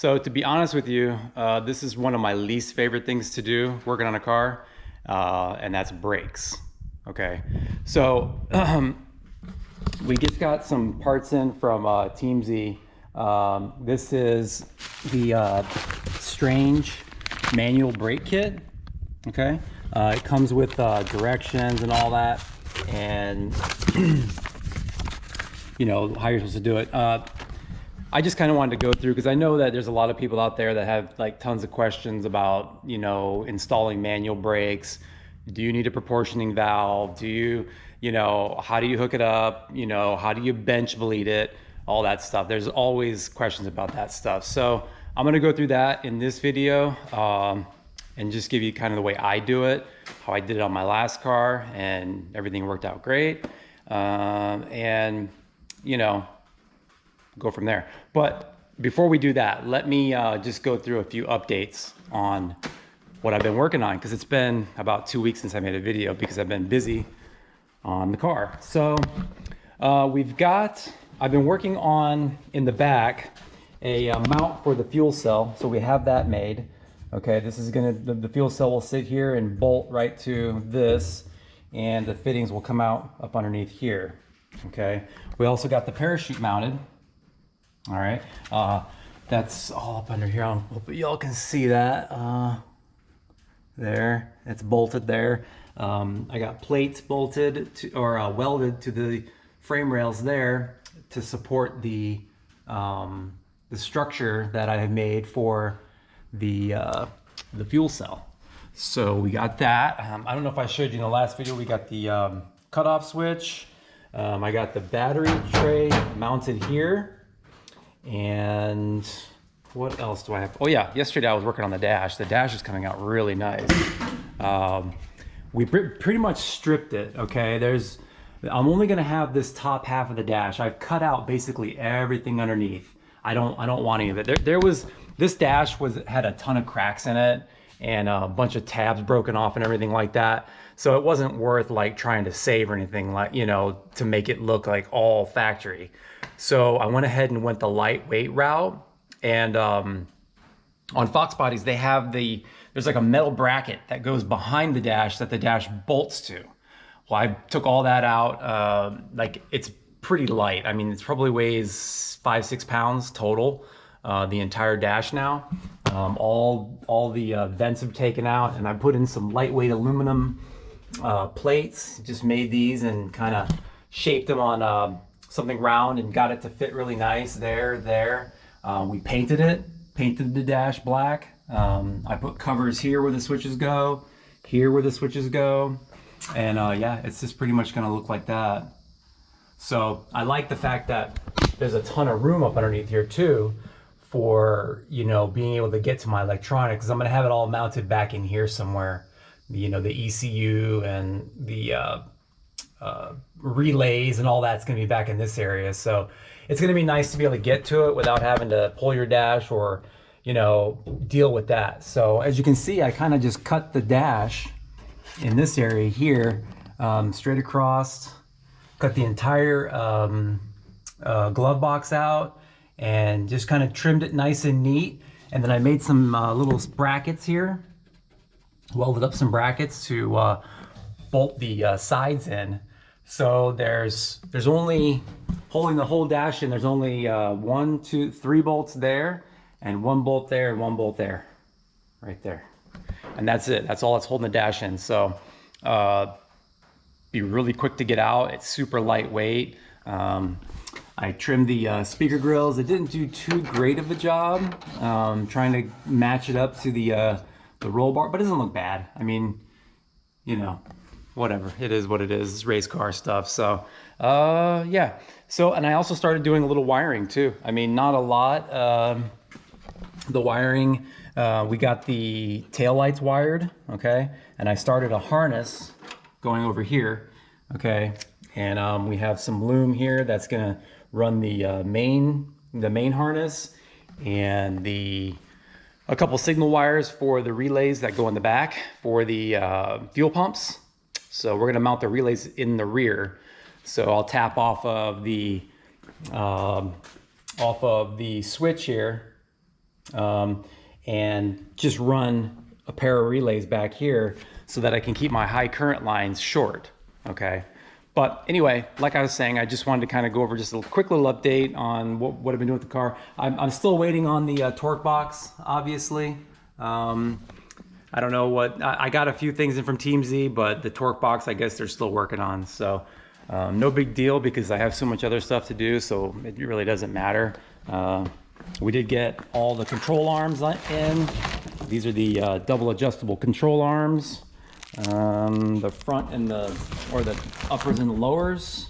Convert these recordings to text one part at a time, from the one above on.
So to be honest with you, this is one of my least favorite things to do working on a car, and that's brakes. Okay, so we just got some parts in from Team Z. This is the Strange manual brake kit. Okay, it comes with directions and all that, and you know how you're supposed to do it. I just kind of wanted to go through because I know that there's a lot of people out there that have like tons of questions about, you know, installing manual brakes. Do you need a proportioning valve? Do you, how do you hook it up? How do you bench bleed it? All that stuff. There's always questions about that stuff. So I'm going to go through that in this video and just give you kind of the way I do it, how I did it on my last car, and everything worked out great. And, go from there. But before we do that, let me just go through a few updates on what I've been working on, because it's been about 2 weeks since I made a video because I've been busy on the car. So I've been working on, in the back, a mount for the fuel cell. So we have that made. Okay, this is the fuel cell will sit here and bolt right to this, and the fittings will come out up underneath here. Okay, we also got the parachute mounted. All right, that's all up under here. I hope y'all can see that. There, it's bolted there. I got plates bolted to, or welded to the frame rails there to support the structure that I have made for the fuel cell. So we got that. I don't know if I showed you in the last video. We got the cutoff switch. I got the battery tray mounted here. And what else do I have? Oh yeah, yesterday I was working on the dash. The dash is coming out really nice. We pretty much stripped it, okay? I'm only gonna have this top half of the dash. I've cut out basically everything underneath. I don't want any of it. This dash had a ton of cracks in it and a bunch of tabs broken off and everything like that. So it wasn't worth like trying to save or anything, like, to make it look like all factory. So I went ahead and went the lightweight route. And on Foxbodies, they have there's like a metal bracket that goes behind the dash that the dash bolts to. Well, I took all that out. Like, it's pretty light. I mean, it probably weighs 5-6 pounds total, the entire dash now. All the vents have taken out, and I put in some lightweight aluminum plates. Just made these and kind of shaped them on something round and got it to fit really nice there. We painted the dash black. I put covers here where the switches go, here where the switches go, and yeah, it's just pretty much gonna look like that. So I like the fact that there's a ton of room up underneath here too for, being able to get to my electronics, because I'm gonna have it all mounted back in here somewhere. The ECU and the relays and all that's going to be back in this area. So it's going to be nice to be able to get to it without having to pull your dash or, deal with that. So as you can see, I kind of just cut the dash in this area here, straight across, cut the entire glove box out, and just kind of trimmed it nice and neat. And then I made some little brackets here, welded up some brackets to bolt the sides in. So there's only, holding the whole dash in, there's only 1, 2, 3 bolts there, and 1 bolt there, and 1 bolt there, right there. And that's it. That's all that's holding the dash in. So be really quick to get out. It's super lightweight. I trimmed the speaker grills. It didn't do too great of a job trying to match it up to the roll bar, but it doesn't look bad. I mean, whatever, it is what it is. It's race car stuff. So yeah. So, and I also started doing a little wiring too. I mean, not a lot. The wiring, we got the taillights wired, okay? And I started a harness going over here, okay? And we have some loom here that's gonna run the main harness, and a couple signal wires for the relays that go in the back for the fuel pumps. So we're gonna mount the relays in the rear. So I'll tap off of the switch here, and just run a pair of relays back here so that I can keep my high current lines short, okay? But anyway, like I was saying, I just wanted to kind of go over just a quick little update on what I've been doing with the car. I'm still waiting on the torque box, obviously. I don't know what, I got a few things in from Team Z, but the torque box, I guess they're still working on. So no big deal because I have so much other stuff to do, so it really doesn't matter. We did get all the control arms in. These are the double adjustable control arms. The front and the uppers and the lowers,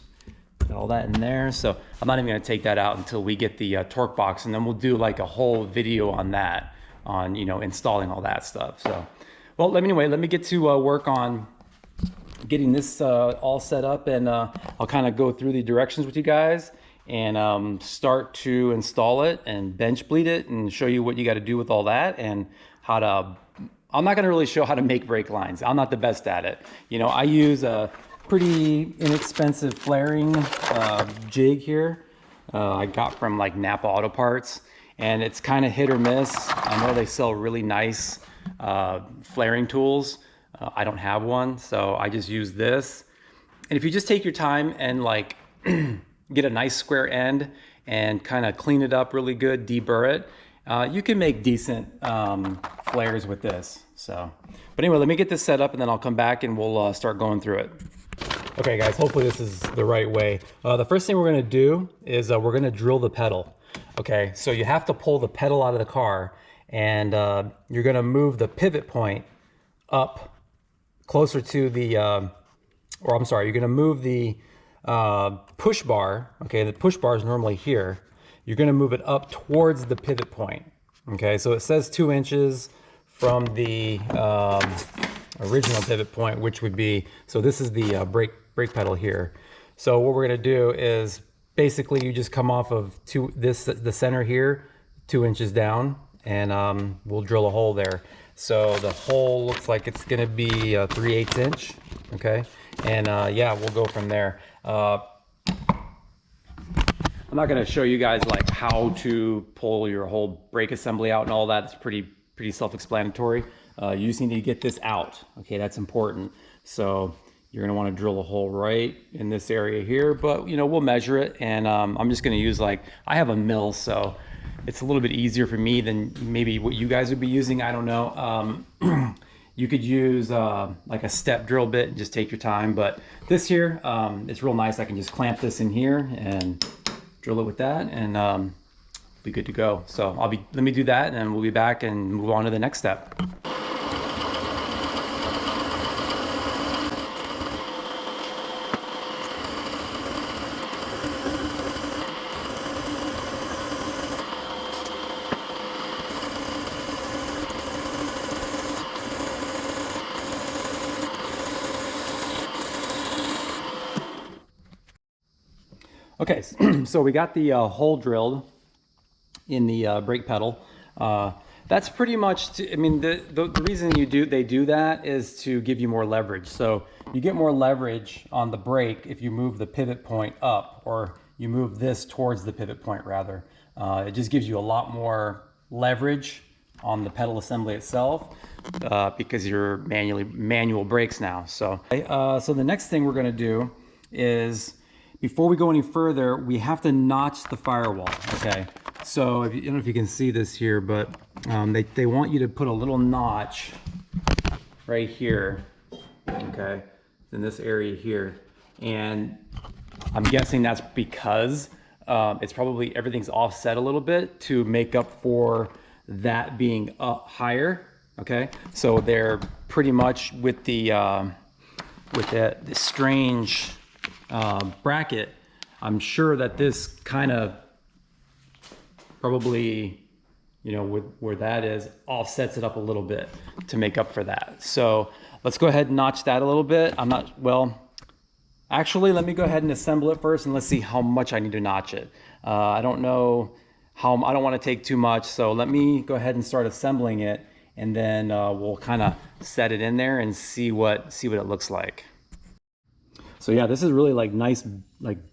got all that in there. So I'm not even going to take that out until we get the torque box, and then we'll do like a whole video on that, on installing all that stuff. So well, let me get to work on getting this all set up, and I'll kind of go through the directions with you guys and start to install it and bench bleed it and show you what you got to do with all that and how to. I'm not going to really show how to make brake lines. I'm not the best at it. I use a pretty inexpensive flaring jig here. I got from like Napa Auto Parts, and it's kind of hit or miss. I know they sell really nice flaring tools. I don't have one, so I just use this. And if you just take your time and like get a nice square end and kind of clean it up really good, deburr it, you can make decent flares with this. So, but anyway, let me get this set up and then I'll come back and we'll start going through it. Okay guys, hopefully this is the right way. The first thing we're gonna do is we're gonna drill the pedal. Okay, so you have to pull the pedal out of the car, and you're gonna move the pivot point up closer to the, you're gonna move the push bar. Okay, the push bar is normally here. You're gonna move it up towards the pivot point. Okay, so it says 2 inches from the original pivot point, which would be, so this is the brake pedal here. So what we're gonna do is basically you just come off of the center here, 2 inches down, and we'll drill a hole there. So the hole looks like it's gonna be 3/8 inch, okay? And yeah, we'll go from there. I'm not gonna show you guys like how to pull your whole brake assembly out and all that. It's pretty self-explanatory. You just need to get this out, okay? That's important. So you're gonna wanna drill a hole right in this area here, but we'll measure it, and I'm just gonna use I have a mill, so it's a little bit easier for me than maybe what you guys would be using. I don't know. You could use like a step drill bit and just take your time, but this here, it's real nice. I can just clamp this in here and drill it with that, and be good to go. So let me do that, and we'll be back and move on to the next step. Okay, so we got the hole drilled in the brake pedal. That's pretty much, the reason they do that is to give you more leverage. So you get more leverage on the brake if you move the pivot point up, or you move this towards the pivot point rather. It just gives you a lot more leverage on the pedal assembly itself because you're manual brakes now. So, so the next thing we're gonna do is, before we go any further, we have to notch the firewall, okay? So I don't know if you can see this here, but they want you to put a little notch right here, okay, in this area here. And I'm guessing that's because it's probably everything's offset a little bit to make up for that being up higher, okay? So they're pretty much with the strange bracket, I'm sure that this kind of probably, where that is, offsets it up a little bit to make up for that. So let's go ahead and notch that a little bit. Actually, let me go ahead and assemble it first, and let's see how much I need to notch it. I don't know I don't want to take too much, so let me go ahead and start assembling it, and then we'll kind of set it in there and see what it looks like. So yeah, this is really nice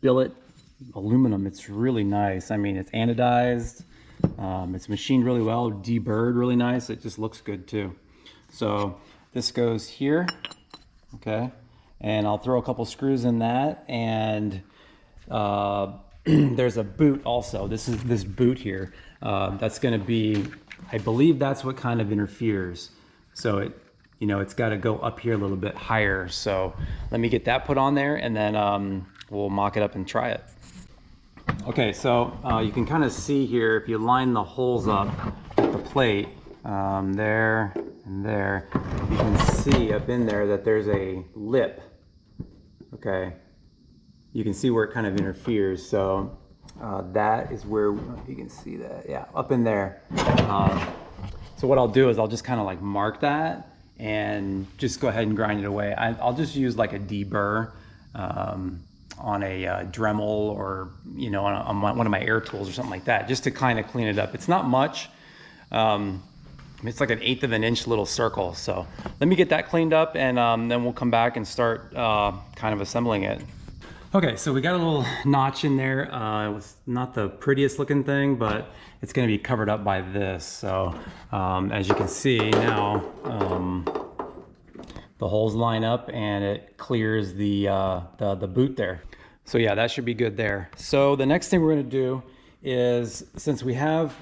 billet aluminum. It's really nice. I mean, it's anodized. It's machined really well, deburred really nice. It just looks good too. So this goes here, okay? And I'll throw a couple screws in that, and there's a boot also. This is this boot here. That's gonna be, I believe that's what kind of interferes. So it, you know, it's gotta go up here a little bit higher. So let me get that put on there, and then we'll mock it up and try it. Okay, so you can kind of see here, if you line the holes up with the plate, there and there, you can see up in there that there's a lip, okay? You can see where it kind of interferes, so that is where, you can see that, yeah, up in there. So what I'll do is I'll just kind of like mark that and just go ahead and grind it away. I'll just use like a deburr on a Dremel, or, you know, on one of my air tools or something like that, just to kind of clean it up. It's not much. It's like 1/8 of an inch little circle. So let me get that cleaned up, and then we'll come back and start kind of assembling it. Okay, so we got a little notch in there. It was not the prettiest looking thing, but it's gonna be covered up by this. So as you can see now, the holes line up and it clears the boot there. So yeah, that should be good there. So the next thing we're gonna do is, since we have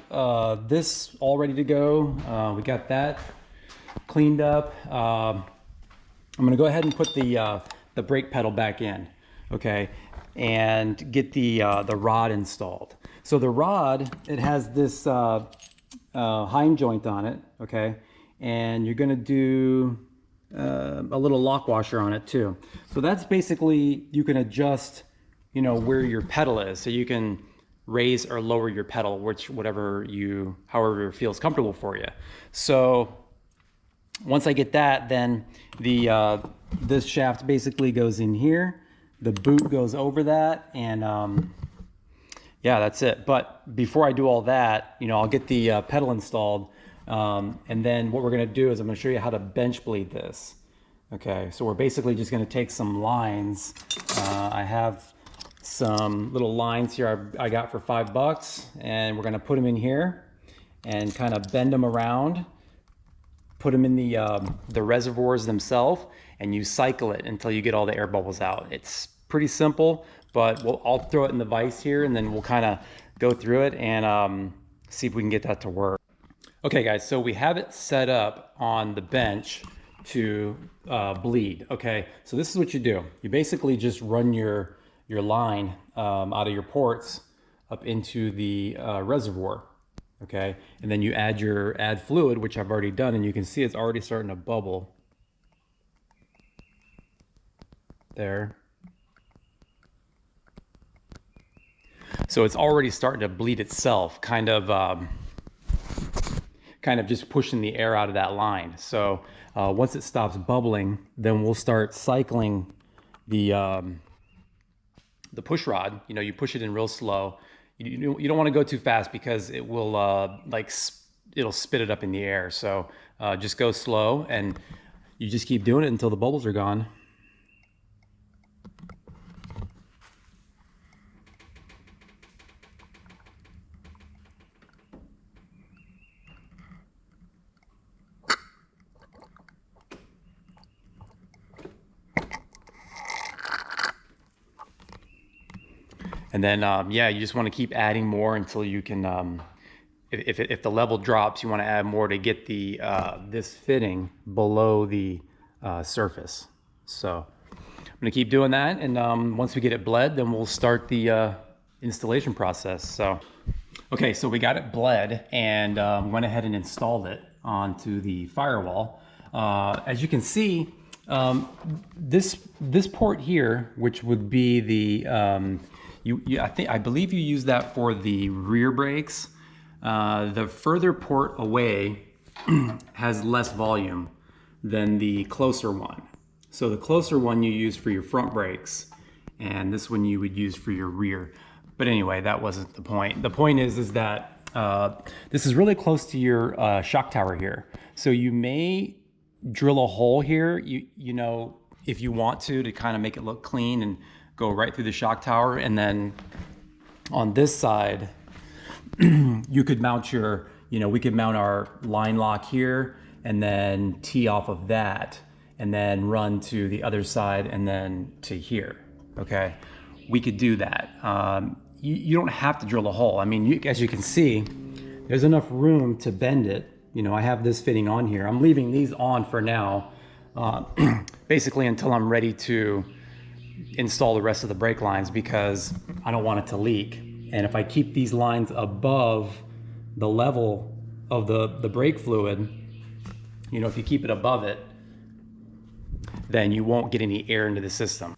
this all ready to go, we got that cleaned up. I'm gonna go ahead and put the brake pedal back in, okay, and get the rod installed. So the rod, it has this Heim joint on it, okay, and you're gonna do a little lock washer on it too. So that's basically, you can adjust, you know, where your pedal is, so you can raise or lower your pedal, however feels comfortable for you. So once I get that, then this shaft basically goes in here, the boot goes over that, and yeah, that's it. But before I do all that, you know, I'll get the pedal installed, and then what we're gonna do is I'm gonna show you how to bench bleed this. Okay, so we're basically just gonna take some lines. I have some little lines here I got for $5, and we're gonna put them in here and kind of bend them around, put them in the reservoirs themselves, and you cycle it until you get all the air bubbles out. It's pretty simple, but I'll throw it in the vise here, and then we'll kind of go through it and see if we can get that to work. Okay guys, so we have it set up on the bench to bleed, okay? So this is what you do. You basically just run your line out of your ports up into the reservoir, okay? And then you add fluid, which I've already done, and you can see it's already starting to bubble. There. So it's already starting to bleed itself, kind of just pushing the air out of that line. So once it stops bubbling, then we'll start cycling the push rod. You know, you push it in real slow. You don't want to go too fast, because it will it'll spit it up in the air. So just go slow, and you just keep doing it until the bubbles are gone. And then, yeah, you just want to keep adding more until you can, if the level drops, you want to add more to get this fitting below the surface. So I'm going to keep doing that. And once we get it bled, then we'll start the installation process. So, okay, so we got it bled, and went ahead and installed it onto the firewall. As you can see, this port here, which would be the, I believe you use that for the rear brakes. The further port away has less volume than the closer one. So the closer one you use for your front brakes, and this one you would use for your rear. But anyway, that wasn't the point. The point is that this is really close to your shock tower here. So you may drill a hole here, you know, if you want to kind of make it look clean, and go right through the shock tower. And then on this side, you could mount your, we could mount our line lock here and then tee off of that and then run to the other side and then to here, okay? We could do that. You don't have to drill a hole. I mean, as you can see, there's enough room to bend it. I have this fitting on here. I'm leaving these on for now, basically until I'm ready to install the rest of the brake lines, because I don't want it to leak. And if I keep these lines above the level of the brake fluid, if you keep it above it, then you won't get any air into the system.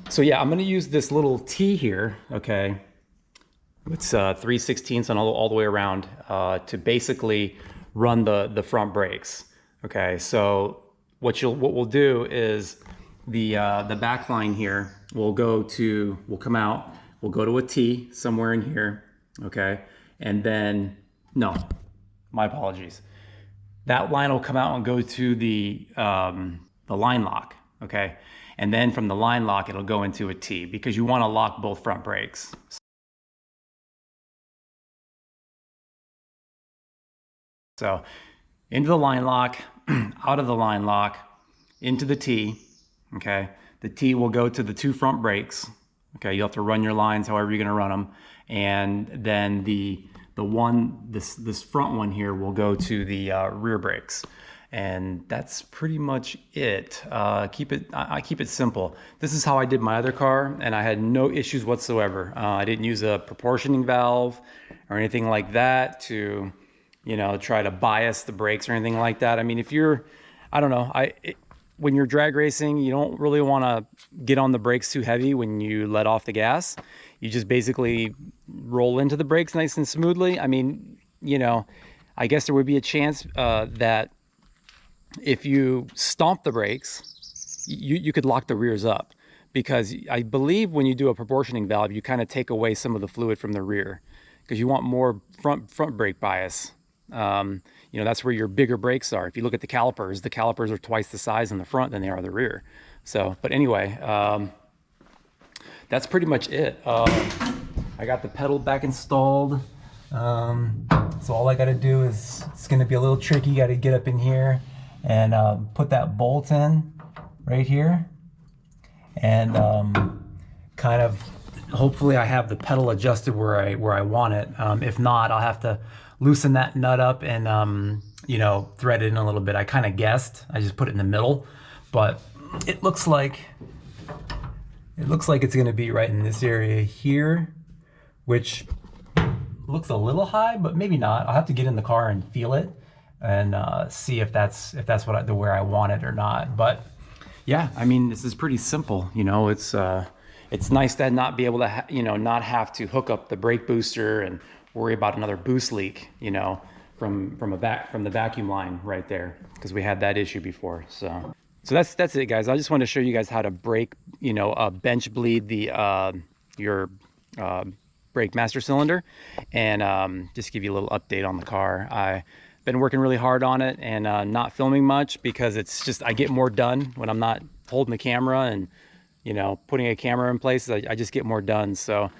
So yeah, I'm gonna use this little T here, okay? It's 3/16 on all the way around to basically run the front brakes, okay? So what we'll do is the back line here will come out, we'll go to a T somewhere in here, okay? And then, no, my apologies. That line will come out and go to the line lock, okay? And then from the line lock, it'll go into a T, because you want to lock both front brakes. So into the line lock, out of the line lock, into the T, okay? The T will go to the two front brakes, okay? You'll have to run your lines however you're gonna run them. And then this front one here will go to the rear brakes. And that's pretty much it. I keep it simple. This is how I did my other car, and I had no issues whatsoever. I didn't use a proportioning valve or anything like that to, try to bias the brakes or anything like that. I mean, if you're, I don't know, when you're drag racing, you don't really want to get on the brakes too heavy when you let off the gas. You just basically roll into the brakes nice and smoothly. I mean, I guess there would be a chance that if you stomp the brakes, you could lock the rears up, because I believe when you do a proportioning valve, you kind of take away some of the fluid from the rear, because you want more front brake bias. That's where your bigger brakes are. If you look at the calipers are twice the size in the front than they are the rear. So, but anyway, that's pretty much it. I got the pedal back installed. So all I got to do is, it's going to be a little tricky. Got to get up in here and put that bolt in right here, and kind of, hopefully I have the pedal adjusted where I want it. If not, I'll have to loosen that nut up and thread it in a little bit. I kind of guessed. I just put it in the middle, but it looks like it's going to be right in this area here, which looks a little high, but maybe not. I'll have to get in the car and feel it and see if that's where I want it or not. But yeah, I mean, this is pretty simple. It's nice to not be able to not have to hook up the brake booster and worry about another boost leak, from the vacuum line right there, because we had that issue before. So that's it, guys. I just wanted to show you guys how to brake, bench bleed your brake master cylinder, and just give you a little update on the car. I've been working really hard on it and not filming much, because it's just, I get more done when I'm not holding the camera and putting a camera in place. I just get more done. So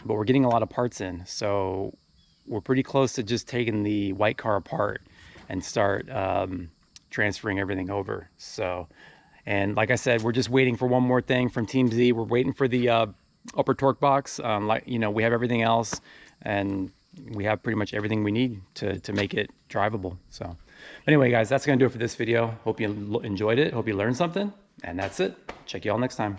but we're getting a lot of parts in, so we're pretty close to just taking the white car apart and start transferring everything over. So, and like I said, we're just waiting for one more thing from Team Z. We're waiting for the upper torque box. We have everything else, and we have pretty much everything we need to make it drivable. So anyway, guys, that's gonna do it for this video. Hope you enjoyed it. Hope you learned something, and that's it. Check you all next time.